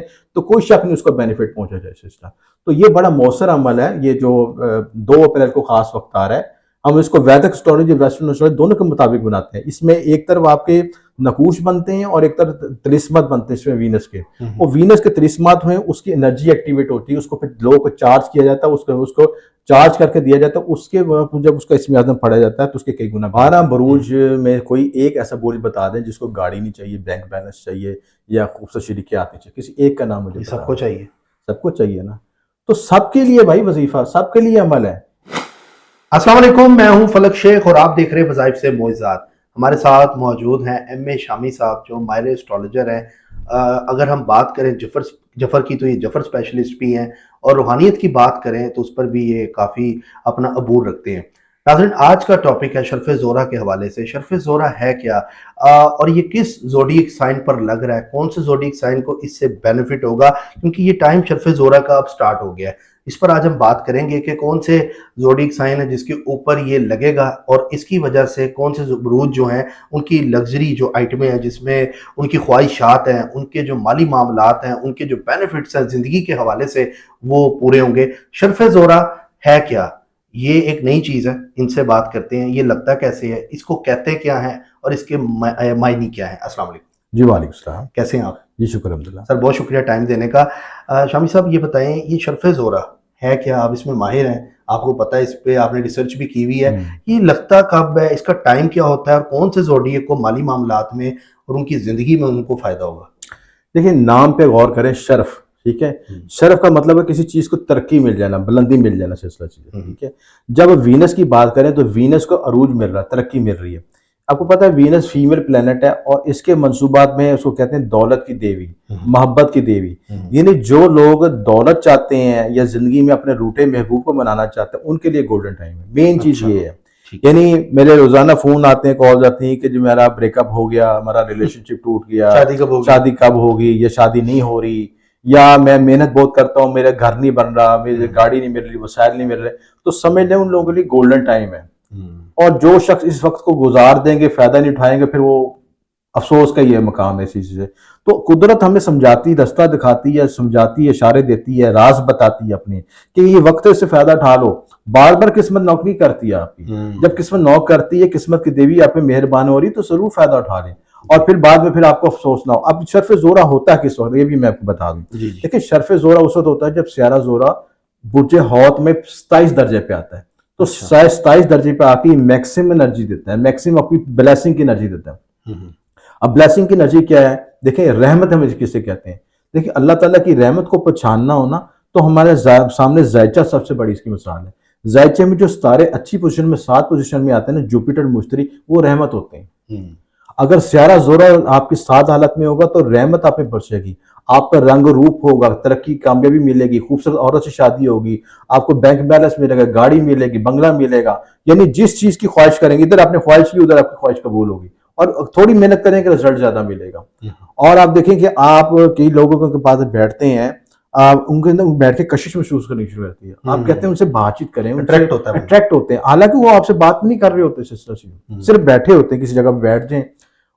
तो कोई शक नहीं उसको बेनिफिट पहुंचा जाए सिस्टम। तो ये बड़ा मौसर अमल है, ये जो 2 अप्रैल को खास वक्त आ रहा है। हम इसको वैदिक एस्ट्रोलॉजी वेस्टर्न एस्ट्रोलॉजी दोनों के मुताबिक बनाते हैं। इसमें एक तरफ आपके नकूश बनते हैं और एक तरफ तिलिस्मत बनते हैं इसमें वीनस के। वो वीनस के तिलिस्मत हुए उसकी एनर्जी एक्टिवेट होती है, उसको फिर लोगों को चार्ज किया जाता है, उसको चार्ज करके दिया जाता है। उसके बाद जब उसका इसमें आजम पढ़ा जाता है तो उसके कई गुना। 12 बरूज में कोई एक ऐसा बुर्ज बता दें जिसको गाड़ी नहीं चाहिए, बैंक बैलेंस चाहिए या खूबसूरत शरीकियात नहीं चाहिए, किसी एक का नाम मुझे सबको चाहिए। सबको चाहिए ना, तो सबके लिए भाई वजीफा, सबके लिए अमल है। अस्सलाम वालेकुम, मैं हूं फलक शेख और आप देख रहे हैं वज़ाइफ से मोइज़ात। हमारे साथ मौजूद हैं एम.ए. शामी साहब जो माहिर एस्ट्रोलॉजर हैं। अगर हम बात करें जफ़र की तो ये जफ़र स्पेशलिस्ट भी हैं और रूहानियत की बात करें तो उस पर भी ये काफ़ी अपना अबूर रखते हैं। नाज़रीन, आज का टॉपिक है शर्फ़ ज़ोरा के हवाले से। शर्फ़ ज़ोरा है क्या और ये किस ज़ोडिएक साइन पर लग रहा है, कौन से ज़ोडिएक साइन को इससे बेनिफिट होगा, क्योंकि ये टाइम शर्फ़ ज़ोरा का अब स्टार्ट हो गया है। इस पर आज हम बात करेंगे कि कौन से ज़ोडिएक साइन है जिसके ऊपर ये लगेगा और इसकी वजह से कौन से बुरूज जो हैं उनकी लग्जरी जो आइटमें हैं, जिसमें उनकी ख्वाहिशात हैं, उनके जो माली मामलात हैं, उनके जो बेनिफिट्स हैं ज़िंदगी के हवाले से, वो पूरे होंगे। शर्फ़ ज़ोरा है क्या, ये एक नई चीज़ है, इनसे बात करते हैं। ये लगता कैसे है, इसको कहते क्या है और इसके मायने क्या है। अस्सलाम वालेकुम। जी वालेकुम सलाम। कैसे हैं आप? जी शुक्र अल्हम्दुलिल्लाह। सर बहुत शुक्रिया टाइम देने का। शामी साहब ये बताएं, ये शर्फ़ ज़ोरा है क्या, आप इसमें माहिर हैं, आपको पता है, इस पे आपने रिसर्च भी की हुई है। ये लगता कब है, इसका टाइम क्या होता है और कौन से ज़ोडिएक को माली मामलात में और उनकी ज़िंदगी में उनको फ़ायदा होगा? देखिए, नाम पे गौर करें, शर्फ, ठीक है। शर्फ का मतलब है किसी चीज को तरक्की मिल जाना, बुलंदी मिल जाना, सिलसिला चीज, ठीक है। जब वीनस की बात करें तो वीनस को अरूज मिल रहा है, तरक्की मिल रही है। आपको पता है वीनस फीमेल प्लेनेट है और इसके मंसूबात में उसको कहते हैं दौलत की देवी, मोहब्बत की देवी। यानी जो लोग दौलत चाहते हैं या जिंदगी में अपने रूठे महबूब को बनाना चाहते हैं उनके लिए गोल्डन टाइम है। मेन चीज ये है। यानी मेरे रोजाना फोन आते हैं, कॉल्स आती हैं कि जो मेरा ब्रेकअप हो गया, हमारा रिलेशनशिप टूट गया, शादी कब होगी, या शादी नहीं हो रही, या मैं मेहनत बहुत करता हूँ, मेरा घर नहीं बन रहा, मेरी गाड़ी नहीं मिल रही, वसाइल नहीं मिल रहे, तो समझ लें उन लोगों के लिए गोल्डन टाइम है। और जो शख्स इस वक्त को गुजार देंगे, फायदा नहीं उठाएंगे, फिर वो अफसोस का ही है मकाम है इसी चीज़। तो कुदरत हमें समझाती, रास्ता दिखाती है, समझाती है, इशारे देती है, राज बताती है अपने कि ये वक्त से फायदा उठा लो। बार बार किस्मत नौकरी करती है आपकी, जब किस्मत नौक करती है, किस्मत की देवी आप पे मेहरबान हो रही, तो जरूर फायदा उठा लें और फिर बाद में फिर आपको अफसोस ना हो। अब शर्फ जोरा होता है किस वक्त, ये भी मैं आपको बता दूं। देखिए, शर्फ जोरा उस वक्त होता है जब स्यारा जोरा बुर्ज हौत में 27 दर्जे पे आता है। तो 27 दर्जे पे आके मैक्सिमम एनर्जी देता है, मैक्सिमम अपनी ब्लेसिंग की एनर्जी देता है। अब ब्लेसिंग की एनर्जी क्या है? देखिए, रहमत हम किसे कहते हैं? देखिए, अल्लाह ताला की रहमत को पहचानना हो ना, तो हमारे सामने जायचा सबसे बड़ी इसकी मिसाल है। जायचे में जो सितारे अच्छी पोजीशन में 7 पोजीशन में आते हैं ना, जुपिटर मुश्तरी, वो रहमत होते हैं। अगर स्यारा जोरा आपकी 7 हालत में होगा तो रहमत आप पे बरसेगी, आपका रंग रूप होगा, तरक्की कामयाबी मिलेगी, खूबसूरत औरत से शादी होगी, आपको बैंक बैलेंस मिलेगा, गाड़ी मिलेगी, बंगला मिलेगा। यानी जिस चीज की ख्वाहिश करेंगे, इधर आपने ख्वाहिश की, उधर आपकी ख्वाहिश कबूल होगी और थोड़ी मेहनत करेंगे रिजल्ट ज्यादा मिलेगा। और आप देखें कि आप कई लोगों के पास बैठते हैं, उनके अंदर बैठ के कशिश महसूस करनी शुरू करती है। आप कहते हैं उनसे बातचीत करें, अट्रैक्ट होते हैं, हालांकि वो आपसे बात नहीं कर रहे होते, सिर्फ बैठे होते हैं, किसी जगह बैठ जाएं,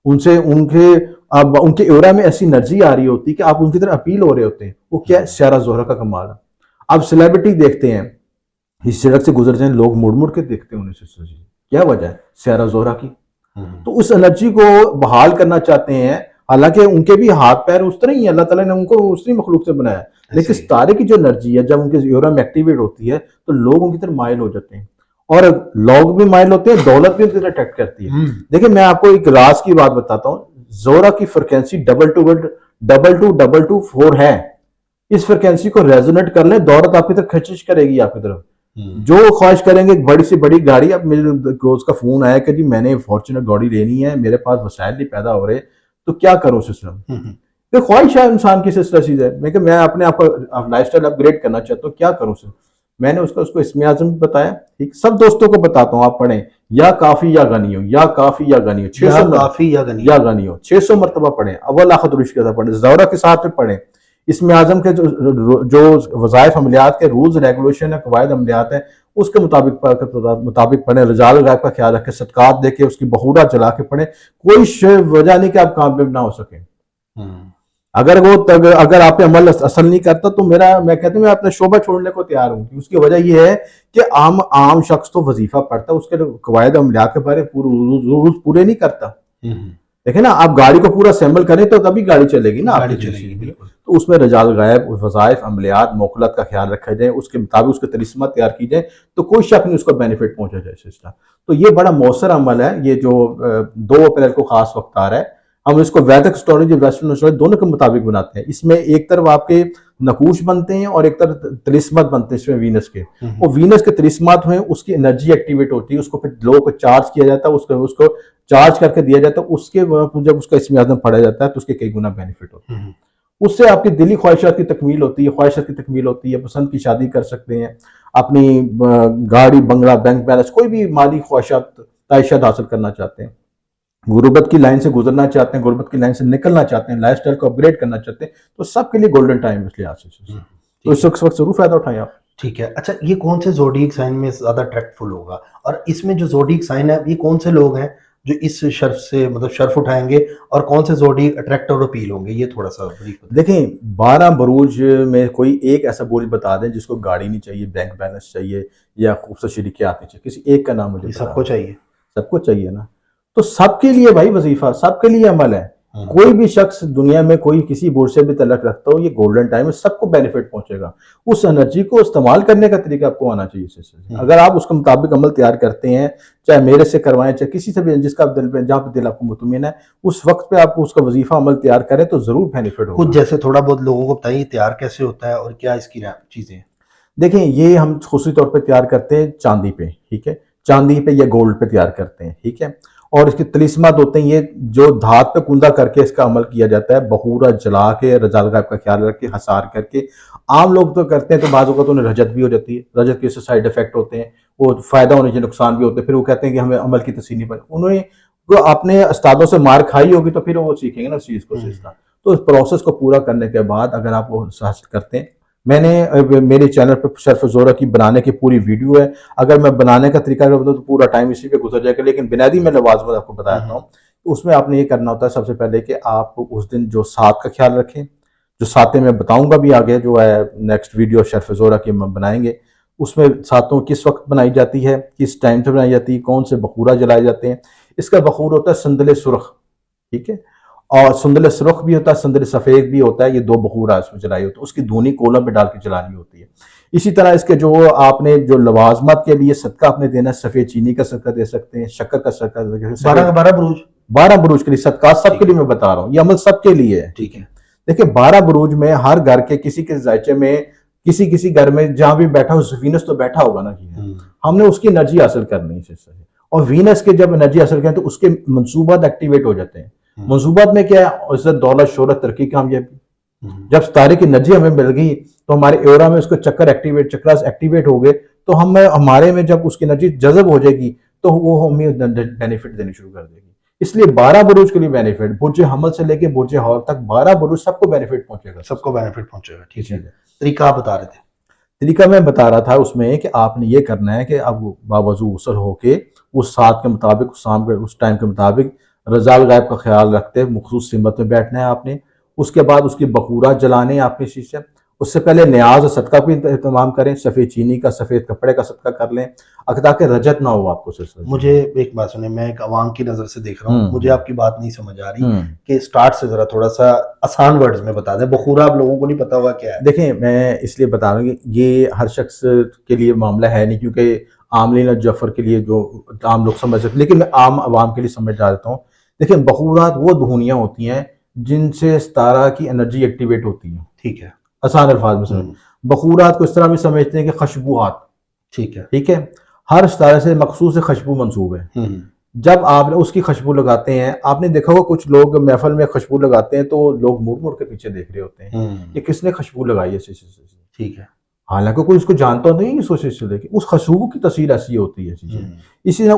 उनसे उनके एरा में ऐसी एनर्जी आ रही होती है कि आप उनकी तरफ अपील हो रहे होते हैं। वो क्या है? स्यारा जोहरा का कमाल है। आप सेलिब्रिटी देखते हैं, इस सड़क से गुजरते हैं, लोग मुड़ मुड़ के देखते हैं उन्हें, क्या वजह है? स्यारा जोहरा की। तो उस एनर्जी को बहाल करना चाहते हैं, हालांकि उनके भी हाथ पैर उस तरह ही है, अल्लाह ताला ने उनको उसी मखलूक से बनाया, लेकिन सितारे की जो एनर्जी है जब उनके एरा में एक्टिवेट होती है तो लोग उनकी तरफ माइल हो जाते हैं और लोग भी माइल होते हैं, दौलत भी उनकी तरफ अट्रैक्ट करती है। देखिए, मैं आपको एक राज की बात बताता हूँ। जोरा की फ्रिक्वेंसी 2222 है। इस फ्रिक्वेंसी को रेजोनेट कर ले, दौलत आपकी तरफ खिंचिश करेगी आपकी तरफ। जो ख्वाहिश करेंगे बड़ी से बड़ी गाड़ी। अब मेरे दोस्त का फोन आया कि जी मैंने फॉर्च्यूनर गाड़ी लेनी है, मेरे पास वसाइल नहीं पैदा हो रहे, तो क्या करूं सिस्टम? तो ख्वाहिश है इंसान की, सिलसिला चीज है। मैं मैं अपने आप का लाइफस्टाइल अपग्रेड करना चाहता हूँ, क्या करूं सर? मैंने उसको इसमें आजम बताया, ठीक। सब दोस्तों को बताता हूँ, आप पढ़ें या काफी या गनी हो, या काफी या गनी हो, 600 काफी या गनी हो, 600 मरतबा पढ़ें, अव्वल आखिर दुरुस्त के साथ पढ़ें, ज़ौरा के साथ में पढ़ें। इसमें आजम के जो वज़ाइफ अमलियात के रूल्स रेगुलेशन है, कवायद अमलियात है, उसके मुताबिक पढ़ें। रजाल गायब का ख्याल रखें, सदकात देके उसकी बहूरा चला के पढ़ें। कोई वजह नहीं कि आप कामयाब ना हो सके। अगर वो अगर आप पे अमल असर नहीं करता तो मैं कहता हूँ मैं अपना शोबा छोड़ने को तैयार हूँ। उसकी वजह ये है कि आम शख्स तो वजीफा पढ़ता है, उसके कवायद अमलियात के बारे रूल्स पूरे नहीं करता। देखे ना, आप गाड़ी को पूरा असेंबल करें तो तभी गाड़ी चलेगी ना, गाड़ी आपकी चलेगी चीज। बिल्कुल। तो उसमें रजाल गायब वज़ाइफ अमलियात मोकलत का ख्याल रखा जाए, उसके मुताबिक उसके तरिस्मा तैयार की जाए, तो कोई शक नहीं उसको बेनिफिट पहुंचा जाए सिस्टम। तो ये बड़ा मौसर अमल है, ये जो 2 अप्रैल को खास वक्त आ रहा है। हम इसको वैदिक एस्ट्रोलॉजी वेस्टर्न एस्ट्रोलॉजी दोनों के मुताबिक बनाते हैं। इसमें एक तरफ आपके नकूश बनते हैं और एक तरफ तिलिस्मत बनते हैं इसमें वीनस के। और वीनस के तिलिस्मत हुए उसकी एनर्जी एक्टिवेट होती है, उसको फिर लो को चार्ज किया जाता है, उसको उसको चार्ज करके दिया जाता है। उसके जब उसका इसमें आजम पढ़ा जाता है तो उसके कई गुना बेनिफिट होते हैं। उससे आपकी दिली ख्वाहिशात की तकमील होती है, ख्वाहिशात की तकमील होती है, पसंद की शादी कर सकते हैं, अपनी गाड़ी बंगला बैंक बैलेंस कोई भी माली ख्वाहिशात ताइशात हासिल करना चाहते हैं, गुर्बत की लाइन से गुजरना चाहते हैं, गुर्बत की लाइन से निकलना चाहते हैं, लाइफ स्टाइल को अपग्रेड करना चाहते हैं, तो सबके लिए गोल्डन टाइम है इस लिहाज से। तो इस वक्त जरूर फायदा उठाएं आप। ठीक है। अच्छा, ये कौन से ज़ोडिएक साइन में ज़्यादा अट्रैक्टफुल होगा, और इसमें जो ज़ोडिएक साइन है ये कौन से लोग हैं जो इस शर्फ से मतलब शर्फ उठाएंगे, और कौन से ज़ोडिएक अट्रैक्ट और अपील होंगे, ये थोड़ा सा ब्रीफ बताएं। देखें, 12 बुरूज में कोई एक ऐसा बुर्ज बता दें जिसको गाड़ी नहीं चाहिए, बैंक बैलेंस चाहिए या खूबसूरत शरीकियात नहीं चाहिए, किसी एक का नाम मुझे ये बता सबको दें। चाहिए। सबको चाहिए ना, तो सबके लिए भाई वजीफा, सबके लिए अमल है। कोई भी शख्स दुनिया में कोई किसी बोर्ड से भी तलक रखता हो, ये गोल्डन टाइम है, सबको बेनिफिट पहुंचेगा। उस एनर्जी को इस्तेमाल करने का तरीका आपको आना चाहिए इससे। अगर आप उसके मुताबिक अमल तैयार करते हैं, चाहे मेरे से करवाएं चाहे किसी से भी, जिसका दिल पे जहाँ पे दिल आपको मुतमिन है, उस वक्त पे आप उसका वजीफा अमल तैयार करें तो जरूर बेनिफिट कुछ होगा। जैसे थोड़ा बहुत लोगों को बताइए तैयार कैसे होता है और क्या इसकी चीज़ें हैं। देखें, ये हम खुशी तौर पे तैयार करते हैं चांदी पे, ठीक है, चांदी पे या गोल्ड पे तैयार करते हैं, ठीक है। और इसके तिलिस्मात होते हैं, ये जो धात पे कुंदा करके इसका अमल किया जाता है, बखूरा जला के रजाल गायब का ख्याल रख के हसार करके। आम लोग तो करते हैं तो बाजू का तो उन्हें रजत भी हो जाती है, रजत के साइड इफेक्ट होते हैं, वो फायदा होने के नुकसान भी होते हैं, फिर वो कहते हैं कि हमें अमल की तस्वीर नहीं पड़ी। उन्होंने को अपने उस्तादों से मार खाई होगी तो फिर वो सीखेंगे ना उस चीज़ को सीखना। तो इस प्रोसेस को पूरा करने के बाद अगर आप वो हासिल करते हैं, मैंने मेरे चैनल पे शर्फ ज़ोरा की बनाने की पूरी वीडियो है। अगर मैं बनाने का तरीका बताऊँ तो पूरा टाइम इसी पे गुजर जाएगा, लेकिन बुनियादी मैं लवाज़िम आपको बता देता हूँ। तो उसमें आपने ये करना होता है सबसे पहले कि आप उस दिन जो सात का ख्याल रखें, जो सातें मैं बताऊंगा भी आगे, जो है नेक्स्ट वीडियो शर्फ ज़ोरा की हम बनाएंगे, उसमें सातों किस वक्त बनाई जाती है, किस टाइम पे बनाई जाती है, कौन से बखूरा जलाए जाते हैं। इसका बखूर होता है संदल सुरख, ठीक है, और संदल सुरख भी होता है, संदल सफ़ेद भी होता है। ये 2 बखूर इसमें जलाई होती है, उसकी धुनी कोलम पे डाल के जलानी होती है। इसी तरह इसके जो आपने जो लवाजमत के लिए सदका आपने देना है, सफ़ेद चीनी का सदका दे सकते हैं, शक्कर का सदका दे सकते हैं। 12 बुरूज 12 बुरूज के लिए सदका सबके लिए मैं बता रहा हूँ, ये अमल सबके लिए है। ठीक है। देखिए, 12 बुरूज में हर घर के किसी के जायचे में, किसी किसी घर में जहां भी बैठा हो वीनस तो बैठा होगा ना जी। हमने उसकी एनर्जी हासिल करनी है इससे। और वीनस के जब एनर्जी हासिल करें तो उसके मंसूबात एक्टिवेट हो जाते हैं। मंसूबात में क्या है, इज्जत दौलत शोहरत तरक्की कामयाबी। जब सितारे की एनर्जी हमें मिल गई तो हमारे एरा में उसको चक्रास एक्टिवेट हो गए, तो हम हमारे में जब उसकी एनर्जी जज़ब हो जाएगी तो वो हमें बेनिफिट देनी शुरू कर देगी। इसलिए 12 बुरूज के लिए बेनिफिट, बुर्ज हमल से लेके बुर्ज हौर तक 12 बुरूज सबको बेनिफिट पहुंचेगा, सबको बेनिफिट पहुंचेगा। ठीक है। है। तरीका आप बता रहे थे। तरीका मैं बता रहा था उसमें कि आपने ये करना है कि अब बावजू गुस्ल होके उस साथ के मुताबिक, उस शाम के उस टाइम के मुताबिक रजाल गायब का ख्याल रखते मखसूस सिमत में बैठना है आपने। उसके बाद उसकी बखूरा जलाने हैं आपने शीशे। उससे पहले न्याज और सदका भी इंतजाम करें, सफ़ेद चीनी का, सफ़ेद कपड़े का सदका कर लें, ताकि रजत ना हो आपको सिलसिले में। मुझे एक बात सुने, मैं एक अवाम की नज़र से देख रहा हूँ, मुझे आपकी बात नहीं समझ आ रही कि स्टार्ट से ज़रा थोड़ा सा आसान वर्ड्स में बता दें। बखूरा आप लोगों को नहीं पता होगा क्या है। देखें, मैं इसलिए बता रहा हूँ कि ये हर शख्स के लिए मामला है नहीं, क्योंकि आमलीन और जफर के लिए जो आम लोग समझ सकते, लेकिन मैं आम आवाम के लिए समझ जा देता हूँ। देखिए, बखूरात वो धुनियाँ होती हैं जिनसे सितारा की एनर्जी एक्टिवेट होती है। ठीक है। आसान अल्फाज में समझ, बखूरात को इस तरह भी समझते हैं कि खुशबूआत, ठीक है। ठीक है, हर सितारे से मखसूस खुशबू मंसूब है। जब आप उसकी खुशबू लगाते हैं, आपने देखा होगा कुछ लोग महफल में खुशबू लगाते हैं तो लोग मुड़ मुड़ के पीछे देख रहे होते हैं कि किसने खुशबू लगाई है। ठीक है। हालांकि कोई उसको जानता नहीं इस वजह से, लेकिन उस खुशबू की तस्वीर ऐसी होती है चीजें। इसी तरह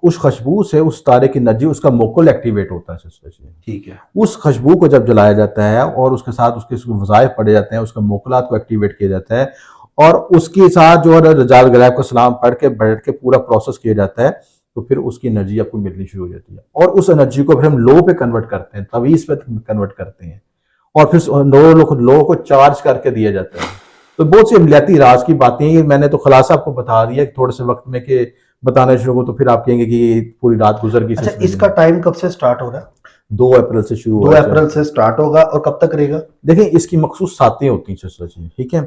उस खुशबू से उस तारे की एनर्जी, उसका मोकल एक्टिवेट होता है। ठीक है। उस खुशबू को जब जलाया जाता है और उसके साथ उसके वज़ाइफ पढ़े जाते हैं, उसका मोकलात को एक्टिवेट किया जाता है, और उसके साथ जो है रजाल गलाब का सलाम पढ़ के बैठ के पूरा प्रोसेस किया जाता है, तो फिर उसकी एनर्जी आपको मिलनी शुरू हो जाती है। और उस एनर्जी को फिर हम लो पे कन्वर्ट करते हैं, तवीज़ पे कन्वर्ट करते हैं। और फिर लोगों को चार्ज करके दिया जाता है। तो बहुत सी अमलियाती राज की बातें हैं, मैंने तो खुलासा आपको बता दिया कि थोड़े से वक्त में कि बताना शुरू हो तो फिर आप कहेंगे कि पूरी रात गुजर गई अच्छा, सिलसिले इसका में। टाइम कब से स्टार्ट हो रहा है? 2 अप्रैल से शुरू 2 हुआ है अप्रैल से स्टार्ट होगा और कब तक रहेगा? देखिए इसकी मखसूस सातें होती हैं सिलसिले में, ठीक है।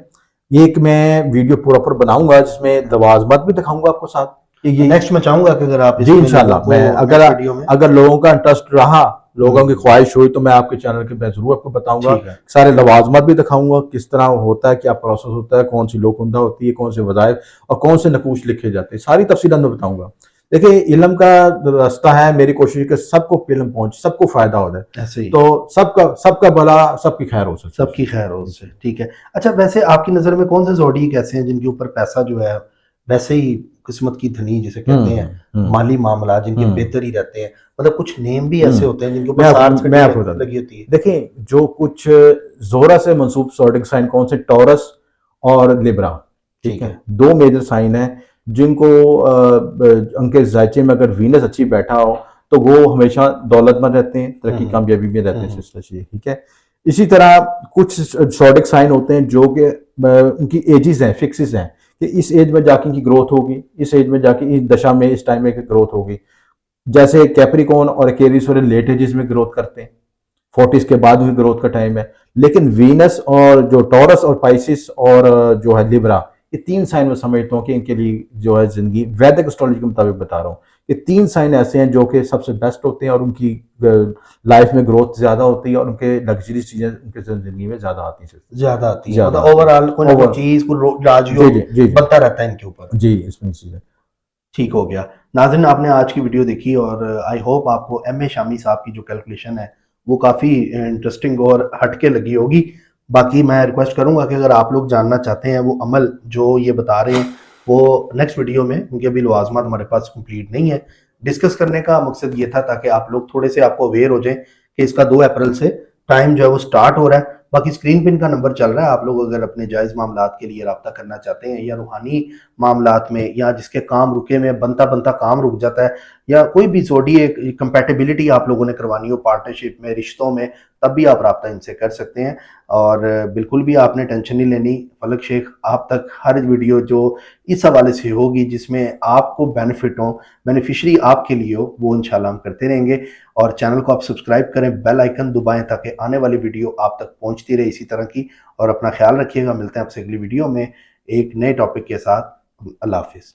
ये एक मैं वीडियो प्रॉपर बनाऊंगा जिसमें लवाजमत भी दिखाऊंगा आपको साथ कि ये नेक्स्ट मैं चाहूंगा कि अगर आप जी इसमें लोगों इंशाल्लाह को मैं नेक्स्ट वीडियो में। अगर लोगों का इंटरेस्ट रहा, लोगों की हम्म, ख्वाहिश हुई तो मैं आपके चैनल के मैं जरूर आपको बताऊंगा। ठीक है। सारे लवाजमत भी दिखाऊंगा, किस तरह होता है, क्या प्रोसेस होता है, कौन सी लोकउंदा होती है, कौन से वज़ाइफ और कौन से नकूश लिखे जाते हैं, सारी तफसीलात मैं बताऊंगा। देखिए इल्म का रास्ता है, मेरी कोशिश है कि सबको इल्म पहुंचे, सबको फायदा हो जाए, ऐसे ही तो सबका भला, सबकी खैर हो सकती सबकी खैर हो उससे, ठीक है। अच्छा, वैसे आपकी नज़र में कौन से ज़ोडिएक ऐसे हैं जिनके ऊपर पैसा जो है वैसे ही किस्मत की धनी जिसे कहते हैं, हम्म माली मामला जिनके हम्म बेहतर ही रहते हैं, मतलब कुछ नेम भी ऐसे हम्म होते हैं जिनके ऊपर सार्स मैं घड़ी आपको बता दूं, लगी होती है? देखिए जो कुछ जोरा से मंसूब जोडिक साइन कौन से, टॉरस और लिब्रा, ठीक ठीक है, है। दो मेजर साइन है जिनको उनके जायचे में अगर वीनस अच्छी बैठा हो तो वो हमेशा दौलतमंद रहते हैं, तरक्की हम्म कामयाबी में रहते हैं हम्म सिलसिले से, ठीक है। इसी तरह कुछ जोडिक साइन होते हैं जो कि उनकी एजेस हैं, फिक्सेस हैं कि इस एज में जाके इनकी ग्रोथ होगी, इस एज में जाके इस दशा में इस टाइम में ग्रोथ होगी। जैसे कैप्रिकॉन और एक्वेरियस वाले लेट एजेस में ग्रोथ करते हैं, 40s के बाद भी ग्रोथ का टाइम है। लेकिन वीनस और जो टॉरस और पाइसिस और जो है लिब्रा, ये 3 साइन में समझता हूँ कि इनके लिए जो है जिंदगी वैदिक एस्ट्रोलॉजी के मुताबिक बता रहा हूँ, ये 3 साइन ऐसे हैं जो कि सबसे बेस्ट होते हैं और उनकी लाइफ में ग्रोथ ज्यादा होती है और उनके लग्जरी चीजें उनके जिंदगी में ज्यादा आती हैं, ज्यादा आती है, ज्यादा मतलब आती हैं ओवरऑल कोई ना कोई ओवर। चीज, कोई जी राजयोग जी जी जी बनता रहता है इनके ऊपर। जी इसमें चीजें। ठीक हो गया। नाज़रीन, आपने आज की वीडियो देखी और आई होप आपको एम ए शामी साहब की जो कैलकुलेशन है वो काफ़ी इंटरेस्टिंग और हटके लगी होगी। बाकी मैं रिक्वेस्ट करूंगा कि अगर आप लोग जानना चाहते हैं वो अमल जो ये बता रहे हैं, वो नेक्स्ट वीडियो में, क्योंकि अभी लवाजमात हमारे पास कंप्लीट नहीं है, डिस्कस करने का मकसद ये था ताकि आप लोग थोड़े से आपको अवेयर हो जाएं कि इसका 2 अप्रैल से टाइम जो है वो स्टार्ट हो रहा है। बाकी स्क्रीन पिन का नंबर चल रहा है, आप लोग अगर अपने जायज़ मामलात के लिए रब्ता करना चाहते हैं या रूहानी मामलात में, या जिसके काम रुके में बनता बनता काम रुक जाता है, या कोई भी ज़ोडिएक कंपैटिबिलिटी आप लोगों ने करवानी हो पार्टनरशिप में, रिश्तों में, तब भी आप रब्ता इनसे कर सकते हैं। और बिल्कुल भी आपने टेंशन नहीं लेनी, फलक शेख आप तक हर वीडियो जो इस हवाले से होगी जिसमें आपको बेनिफिट हो, बेनिफिशरी आपके लिए हो, वो इंशाल्लाह हम करते रहेंगे। और चैनल को आप सब्सक्राइब करें, बेल आइकन दबाएं ताकि आने वाली वीडियो आप तक पहुंचती रहे इसी तरह की। और अपना ख्याल रखिएगा, मिलते हैं आपसे अगली वीडियो में एक नए टॉपिक के साथ। अल्लाह हाफिज़।